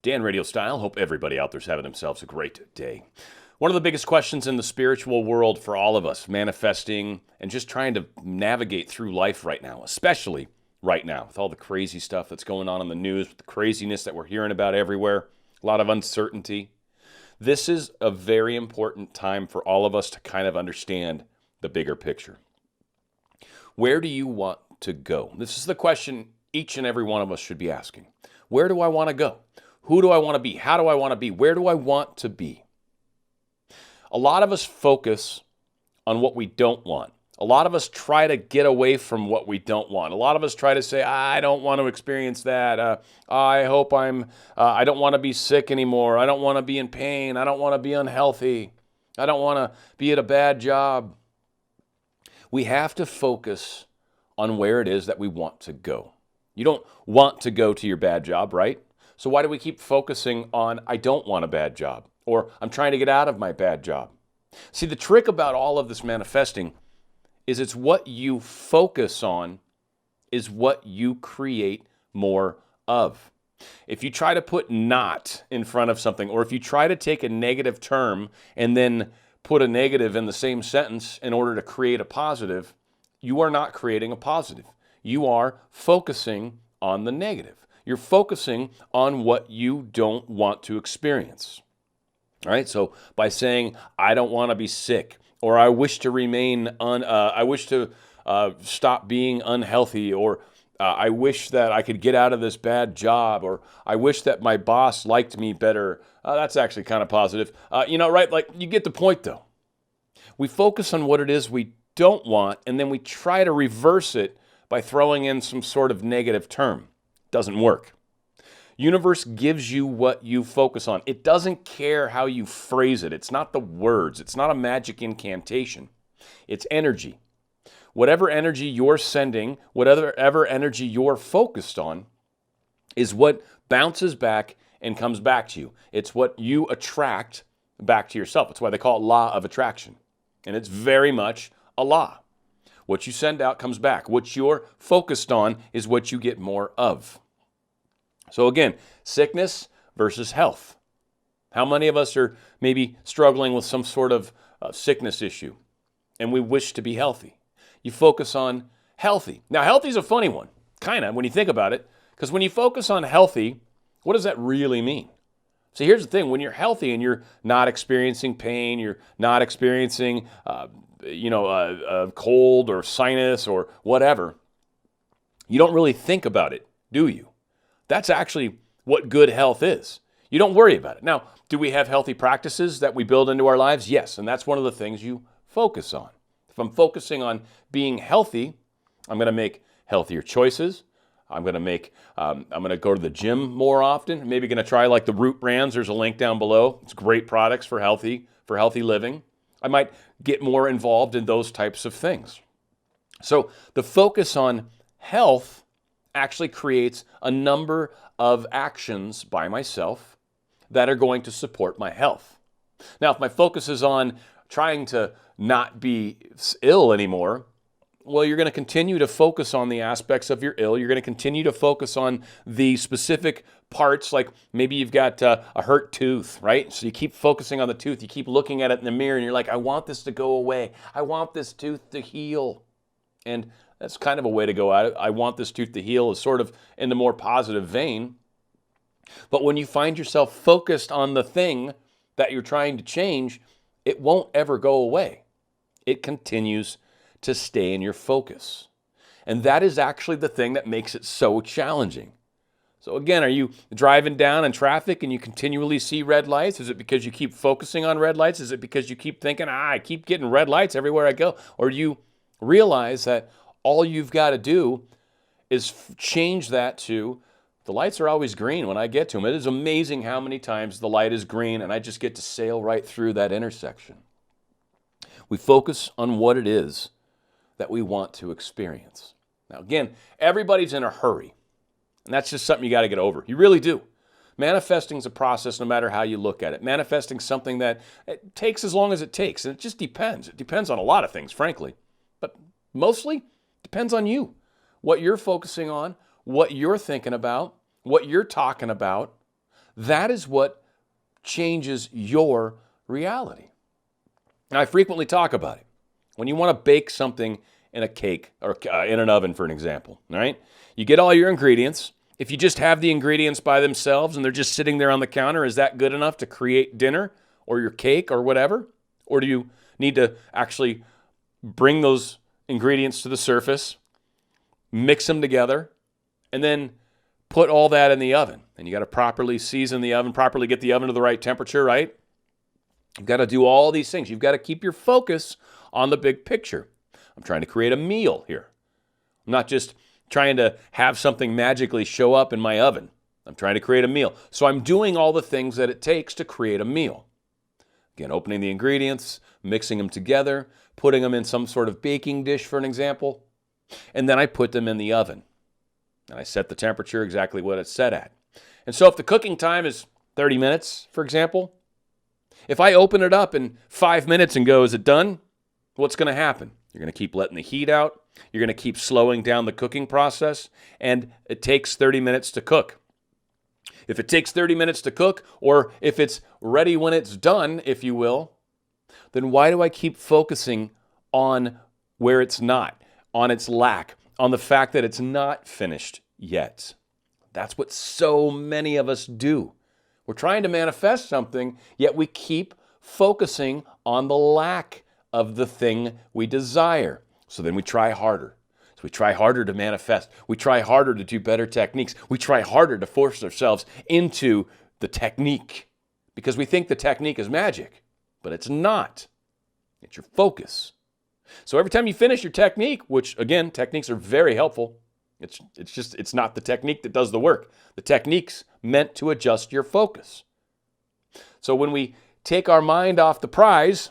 Dan RadioStyle. Hope everybody out there's having themselves a great day. One of the biggest questions in the spiritual world for all of us, manifesting and just trying to navigate through life right now, especially right now with all the crazy stuff that's going on in the news, with the craziness that we're hearing about everywhere, a lot of uncertainty. This is a very important time for all of us to kind of understand the bigger picture. Where do you want to go? This is the question each and every one of us should be asking. Where do I want to go? Who do I want to be? How do I want to be? Where do I want to be? A lot of us focus on what we don't want. A lot of us try to get away from what we don't want. A lot of us try to say, I don't want to experience that. I don't want to be sick anymore. I don't want to be in pain. I don't want to be unhealthy. I don't want to be at a bad job. We have to focus on where it is that we want to go. You don't want to go to your bad job, right? So why do we keep focusing on, I don't want a bad job, or I'm trying to get out of my bad job? See, the trick about all of this manifesting is it's what you focus on is what you create more of. If you try to put not in front of something, or if you try to take a negative term and then put a negative in the same sentence in order to create a positive, you are not creating a positive. You are focusing on the negative. You're focusing on what you don't want to experience. All right, so by saying, I don't want to be sick, or I wish to stop being unhealthy, or I wish that I could get out of this bad job, or I wish that my boss liked me better. That's actually kind of positive. Right? Like, you get the point, though. We focus on what it is we don't want, and then we try to reverse it by throwing in some sort of negative term. Doesn't work. Universe gives you what you focus on. It doesn't care how you phrase it. It's not the words. It's not a magic incantation. It's energy. Whatever energy you're sending, whatever energy you're focused on, is what bounces back and comes back to you. It's what you attract back to yourself. That's why they call it law of attraction. And it's very much a law. What you send out comes back. What you're focused on is what you get more of. So again, sickness versus health. How many of us are maybe struggling with some sort of sickness issue and we wish to be healthy? You focus on healthy. Now, healthy is a funny one, kind of, when you think about it, because when you focus on healthy, what does that really mean? So here's the thing. When you're healthy and you're not experiencing pain, you're not experiencing a cold or sinus or whatever, you don't really think about it, do you? That's actually what good health is. You don't worry about it. Now, do we have healthy practices that we build into our lives? Yes, and that's one of the things you focus on. If I'm focusing on being healthy, I'm going to make healthier choices. I'm going to go to the gym more often. Maybe going to try like the Root brands. There's a link down below. It's great products for healthy living. I might get more involved in those types of things. So the focus on health actually creates a number of actions by myself that are going to support my health. Now, if my focus is on trying to not be ill anymore, well, you're going to continue to focus on the aspects of your ill. You're going to continue to focus on the specific parts, like maybe you've got a hurt tooth, right? So you keep focusing on the tooth. You keep looking at it in the mirror, and you're like, I want this to go away. I want this tooth to heal. And that's kind of a way to go at it. I want this tooth to heal is sort of in the more positive vein. But when you find yourself focused on the thing that you're trying to change, it won't ever go away. It continues to stay in your focus. And that is actually the thing that makes it so challenging. So again, are you driving down in traffic and you continually see red lights? Is it because you keep focusing on red lights? Is it because you keep thinking, I keep getting red lights everywhere I go? Or do you realize that all you've got to do is change that to, the lights are always green when I get to them. It is amazing how many times the light is green and I just get to sail right through that intersection. We focus on what it is that we want to experience. Now, again, everybody's in a hurry, and that's just something you got to get over. You really do. Manifesting is a process no matter how you look at it. Manifesting something that it takes as long as it takes, and it just depends. It depends on a lot of things, frankly, but mostly depends on you, what you're focusing on, what you're thinking about, what you're talking about. that is what changes your reality. Now, I frequently talk about it. When you want to bake something in a cake or in an oven, for an example, all right? You get all your ingredients. If you just have the ingredients by themselves and they're just sitting there on the counter, is that good enough to create dinner or your cake or whatever? Or do you need to actually bring those ingredients to the surface, mix them together, and then put all that in the oven? And you got to properly season the oven, properly get the oven to the right temperature, right? You've got to do all these things. You've got to keep your focus on the big picture. I'm trying to create a meal here. I'm not just trying to have something magically show up in my oven. I'm trying to create a meal. So I'm doing all the things that it takes to create a meal. Again, opening the ingredients, mixing them together, putting them in some sort of baking dish, for an example, and then I put them in the oven. And I set the temperature exactly what it's set at. And so if the cooking time is 30 minutes, for example, if I open it up in 5 minutes and go, is it done? What's going to happen? You're going to keep letting the heat out. You're going to keep slowing down the cooking process, and it takes 30 minutes to cook. If it takes 30 minutes to cook, or if it's ready when it's done, if you will, then why do I keep focusing on where it's not, on its lack, on the fact that it's not finished yet? That's what so many of us do. We're trying to manifest something, yet we keep focusing on the lack of the thing we desire. So then we try harder. So we try harder to manifest. We try harder to do better techniques. We try harder to force ourselves into the technique because we think the technique is magic, but it's not. It's your focus. So every time you finish your technique, which again, techniques are very helpful, it's not the technique that does the work. The technique's meant to adjust your focus. So when we take our mind off the prize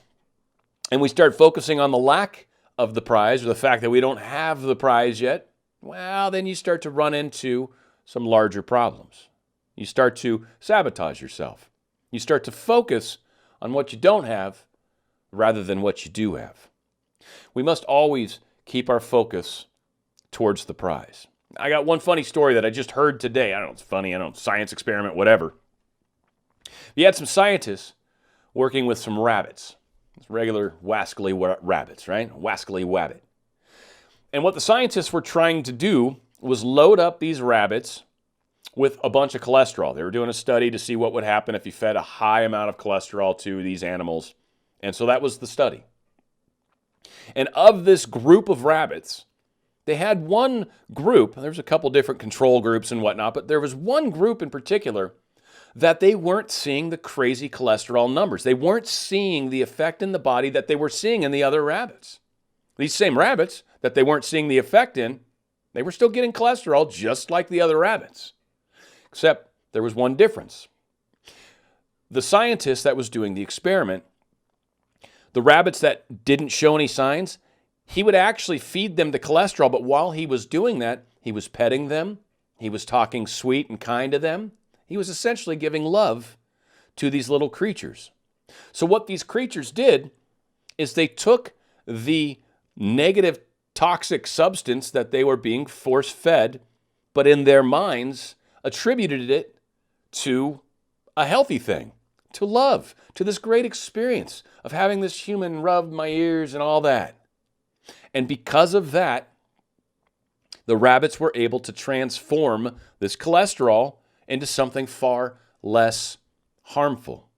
and we start focusing on the lack of the prize or the fact that we don't have the prize yet, well, then you start to run into some larger problems. You start to sabotage yourself. You start to focus on what you don't have rather than what you do have. We must always keep our focus towards the prize. I got one funny story that I just heard today. I don't know, it's funny, I don't know, science experiment, whatever. You had some scientists working with some rabbits. It's regular wascally rabbits, right? Wascally wabbit. And what the scientists were trying to do was load up these rabbits with a bunch of cholesterol. They were doing a study to see what would happen if you fed a high amount of cholesterol to these animals. And so that was the study. And of this group of rabbits, they had one group, there's a couple different control groups and whatnot, but there was one group in particular that they weren't seeing the crazy cholesterol numbers. They weren't seeing the effect in the body that they were seeing in the other rabbits. These same rabbits that they weren't seeing the effect in, they were still getting cholesterol just like the other rabbits. Except there was one difference. The scientist that was doing the experiment, the rabbits that didn't show any signs, he would actually feed them the cholesterol, but while he was doing that, he was petting them, he was talking sweet and kind to them. He was essentially giving love to these little creatures. So what these creatures did is they took the negative toxic substance that they were being force-fed, but in their minds attributed it to a healthy thing, to love, to this great experience of having this human rub my ears and all that. And because of that, the rabbits were able to transform this cholesterol into something far less harmful.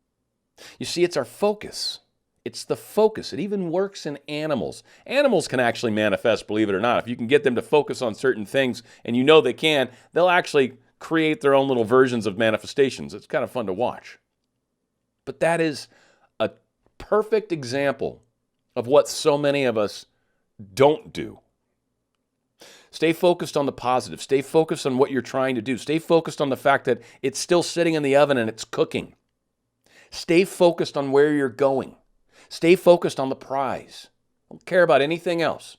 You see, it's our focus. It's the focus. It even works in animals. Animals can actually manifest, believe it or not. If you can get them to focus on certain things, and you know they can, they'll actually create their own little versions of manifestations. It's kind of fun to watch. But that is a perfect example of what so many of us don't do. Stay focused on the positive. Stay focused on what you're trying to do. Stay focused on the fact that it's still sitting in the oven and it's cooking. Stay focused on where you're going. Stay focused on the prize. Don't care about anything else.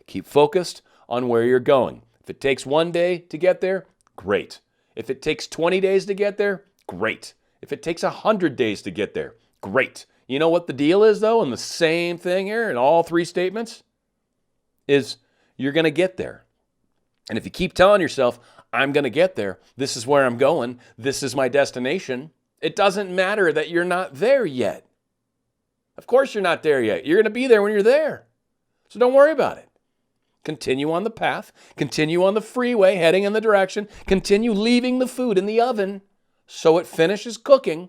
Keep focused on where you're going. If it takes 1 day to get there, great. If it takes 20 days to get there, great. If it takes 100 days to get there, great. You know what the deal is, though, and the same thing here in all three statements is you're going to get there. And if you keep telling yourself, I'm going to get there. This is where I'm going. This is my destination. It doesn't matter that you're not there yet. Of course you're not there yet. You're going to be there when you're there. So don't worry about it. Continue on the path. Continue on the freeway heading in the direction. Continue leaving the food in the oven so it finishes cooking.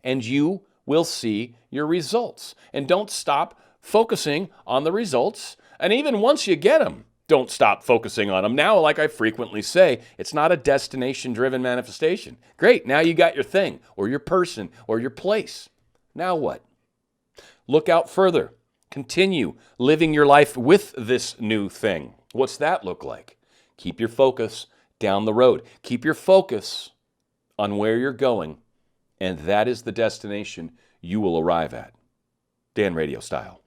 And you will see your results. And don't stop focusing on the results. And even once you get them, don't stop focusing on them. Now, like I frequently say, it's not a destination-driven manifestation. Great, now you got your thing or your person or your place. Now what? Look out further. Continue living your life with this new thing. What's that look like? Keep your focus down the road. Keep your focus on where you're going, and that is the destination you will arrive at. Dan, Radio Style.